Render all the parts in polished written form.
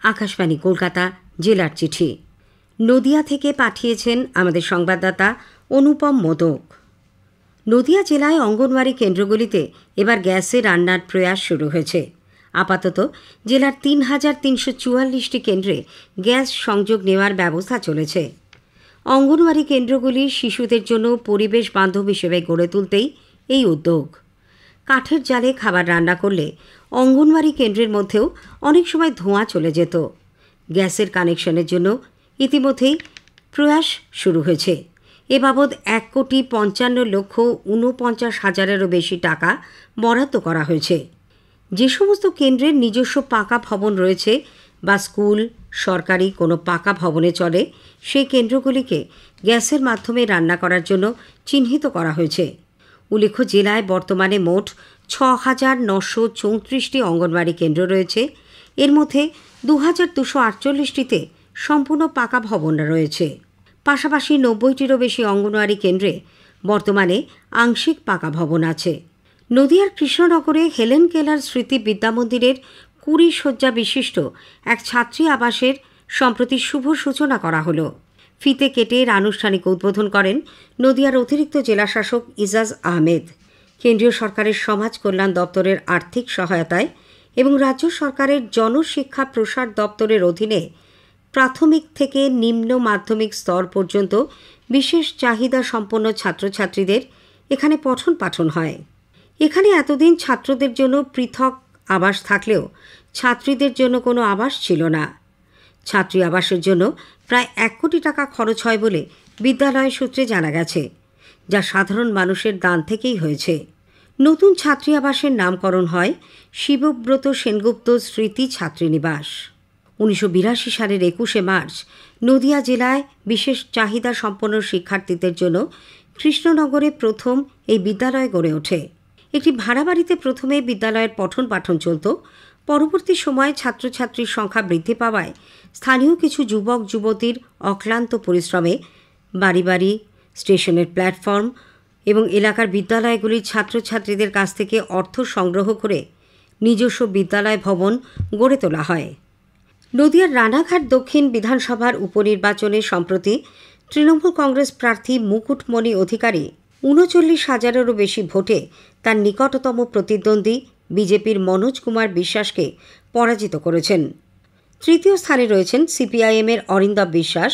আকাশবাণী কলকাতা জেলার চিঠি। নদিয়া থেকে পাঠিয়েছেন আমাদের সংবাদদাতা অনুপম মোদক। নদিয়া জেলায় অঙ্গনওয়াড়ি কেন্দ্রগুলিতে এবার গ্যাসে রান্নার প্রয়াস শুরু হয়েছে। আপাতত জেলার ৩,৩৪৪টি কেন্দ্রে গ্যাস সংযোগ নেওয়ার ব্যবস্থা চলেছে। অঙ্গনওয়াড়ি কেন্দ্রগুলি শিশুদের জন্য পরিবেশ বান্ধব হিসেবে গড়ে তুলতেই এই উদ্যোগ। কাঠের জালে খাবার রান্না করলে অঙ্গনওয়াড়ি কেন্দ্রের মধ্যেও অনেক সময় ধোঁয়া চলে যেত। গ্যাসের কানেকশনের জন্য ইতিমধ্যেই প্রয়াস শুরু হয়েছে। এ বাবদ ১,৫৫,৪৯,০০০ বেশি টাকা বরাদ্দ করা হয়েছে। যে সমস্ত কেন্দ্রের নিজস্ব পাকা ভবন রয়েছে বা স্কুল সরকারি কোনো পাকা ভবনে চলে, সেই কেন্দ্রগুলিকে গ্যাসের মাধ্যমে রান্না করার জন্য চিহ্নিত করা হয়েছে। উল্লেখ্য, জেলায় বর্তমানে মোট ৬,৯৩৪টি অঙ্গনওয়াড়ি কেন্দ্র রয়েছে। এর মধ্যে ২,২৪৮টিতে সম্পূর্ণ পাকা ভবন রয়েছে। পাশাপাশি ৯০টিরও বেশি অঙ্গনওয়াড়ি কেন্দ্রে বর্তমানে আংশিক পাকা ভবন আছে। নদিয়ার কৃষ্ণনগরে হেলেন কেলার স্মৃতি বিদ্যামন্দিরের ২০ শয্যা বিশিষ্ট এক ছাত্রী আবাসের সম্প্রতি শুভ সূচনা করা হলো। ফিতে কেটে এর আনুষ্ঠানিক উদ্বোধন করেন নদিয়ার অতিরিক্ত জেলাশাসক ইজাজ আহমেদ। কেন্দ্রীয় সরকারের সমাজ কল্যাণ দপ্তরের আর্থিক সহায়তায় এবং রাজ্য সরকারের জনশিক্ষা প্রসার দপ্তরের অধীনে প্রাথমিক থেকে নিম্ন মাধ্যমিক স্তর পর্যন্ত বিশেষ চাহিদা সম্পন্ন ছাত্রছাত্রীদের এখানে পঠন পাঠন হয়। এখানে এতদিন ছাত্রদের জন্য পৃথক আবাস থাকলেও ছাত্রীদের জন্য কোনো আবাস ছিল না। ছাত্রী আবাসের জন্য প্রায় ১ কোটি টাকা খরচ হয় বলে বিদ্যালয় সূত্রে জানা গেছে, যা সাধারণ মানুষের দান থেকেই হয়েছে। নতুন ছাত্রী আবাসের নামকরণ হয় শিবব্রত সেনগুপ্ত স্মৃতি ছাত্রীনিবাস। ১৯৮২ সালের ২১শে মার্চ নদিয়া জেলায় বিশেষ চাহিদা সম্পন্ন শিক্ষার্থীদের জন্য কৃষ্ণনগরে প্রথম এই বিদ্যালয় গড়ে ওঠে। একটি ভাড়া বাড়িতে প্রথমে বিদ্যালয়ের পঠন পাঠন চলত। পরবর্তী সময়ে ছাত্রছাত্রীর সংখ্যা বৃদ্ধি পাওয়ায় স্থানীয় কিছু যুবক যুবতীর অক্লান্ত পরিশ্রমে বাড়ি বাড়ি, স্টেশনের প্ল্যাটফর্ম এবং এলাকার বিদ্যালয়গুলির ছাত্রছাত্রীদের কাছ থেকে অর্থ সংগ্রহ করে নিজস্ব বিদ্যালয় ভবন গড়ে তোলা হয়। নদিয়ার রানাঘাট দক্ষিণ বিধানসভার উপনির্বাচনে সম্প্রতি তৃণমূল কংগ্রেস প্রার্থী মুকুটমণি অধিকারী ৩৯,০০০-এরও বেশি ভোটে তার নিকটতম প্রতিদ্বন্দ্বী বিজেপির মনোজ কুমার বিশ্বাসকে পরাজিত করেছেন। তৃতীয় স্থানে রয়েছেন সিপিআইএমের অরিন্দম বিশ্বাস।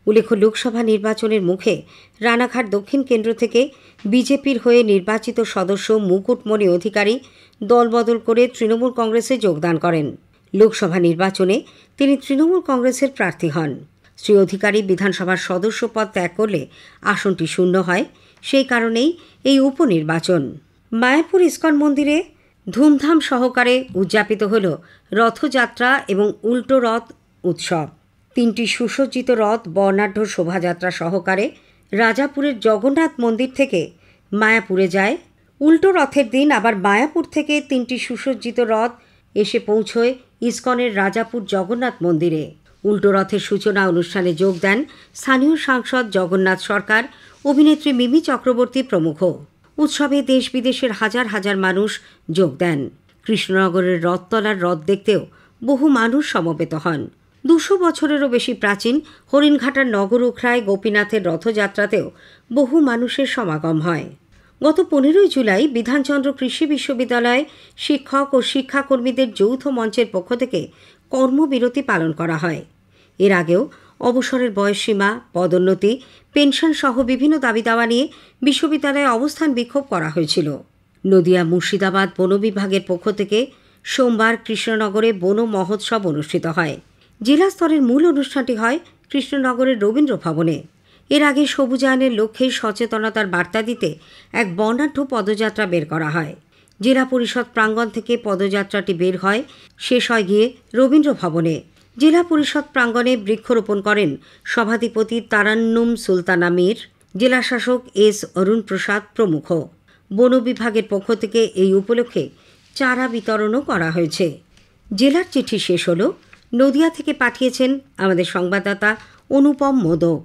উল্লেখ্য, লোকসভা নির্বাচনের মুখে রানাঘাট দক্ষিণ কেন্দ্র থেকে বিজেপির হয়ে নির্বাচিত সদস্য মুকুটমণি অধিকারী দলবদল করে তৃণমূল কংগ্রেসে যোগদান করেন। লোকসভা নির্বাচনে তিনি তৃণমূল কংগ্রেসের প্রার্থী হন। শ্রী অধিকারী বিধানসভার সদস্য পদ ত্যাগ করলে আসনটি শূন্য হয়। সেই কারণেই এই উপনির্বাচন। মায়াপুর ইস্কন মন্দিরে ধুমধাম সহকারে উদযাপিত হল রথযাত্রা এবং উল্টো রথ উৎসব। ৩টি সুসজ্জিত রথ বর্ণাঢ্য শোভাযাত্রা সহকারে রাজাপুরের জগন্নাথ মন্দির থেকে মায়াপুরে যায়। উল্টো রথের দিন আবার মায়াপুর থেকে 3টি সুসজ্জিত রথ এসে পৌঁছয় ইস্কনের রাজাপুর জগন্নাথ মন্দিরে। উল্টো রথের সূচনা অনুষ্ঠানে যোগ দেন স্থানীয় সাংসদ জগন্নাথ সরকার, অভিনেত্রী মিমি চক্রবর্তী প্রমুখ। উৎসবে দেশ বিদেশের হাজার হাজার মানুষ যোগ দেন। কৃষ্ণনগরের রথতলার রথ দেখতেও বহু মানুষ সমবেত হন। ২০০ বছরেরও বেশি প্রাচীন হরিণঘাটার নগর উখড়ায় গোপীনাথের রথযাত্রাতেও বহু মানুষের সমাগম হয়। গত ১৫ই জুলাই বিধানচন্দ্র কৃষি বিশ্ববিদ্যালয়ে শিক্ষক ও শিক্ষাকর্মীদের যৌথ মঞ্চের পক্ষ থেকে কর্মবিরতি পালন করা হয়। এর আগেও অবসরের বয়সসীমা, পদোন্নতি, পেনশন সহ বিভিন্ন দাবি দাওয়া নিয়ে বিশ্ববিদ্যালয়ে অবস্থান বিক্ষোভ করা হয়েছিল। নদিয়া মুর্শিদাবাদ বন বিভাগের পক্ষ থেকে সোমবার কৃষ্ণনগরে বন মহোৎসব অনুষ্ঠিত হয়। জেলা স্তরের মূল অনুষ্ঠানটি হয় কৃষ্ণনগরের রবীন্দ্র ভবনে। এর আগে সবুজায়নের লক্ষ্যে সচেতনতার বার্তা দিতে এক বর্ণাঢ্য পদযাত্রা বের করা হয়। জেলা পরিষদ প্রাঙ্গণ থেকে পদযাত্রাটি বের হয়, শেষ হয় গিয়ে রবীন্দ্র ভবনে। জেলা পরিষদ প্রাঙ্গণে বৃক্ষরোপণ করেন সভাধিপতি তারান্নুম সুলতানা মীর, জেলাশাসক এস অরুণ প্রসাদ প্রমুখ। বন বিভাগের পক্ষ থেকে এই উপলক্ষে চারা বিতরণও করা হয়েছে। জেলার চিঠি শেষ হল। নদিয়া থেকে পাঠিয়েছেন আমাদের সংবাদদাতা অনুপম মোদক।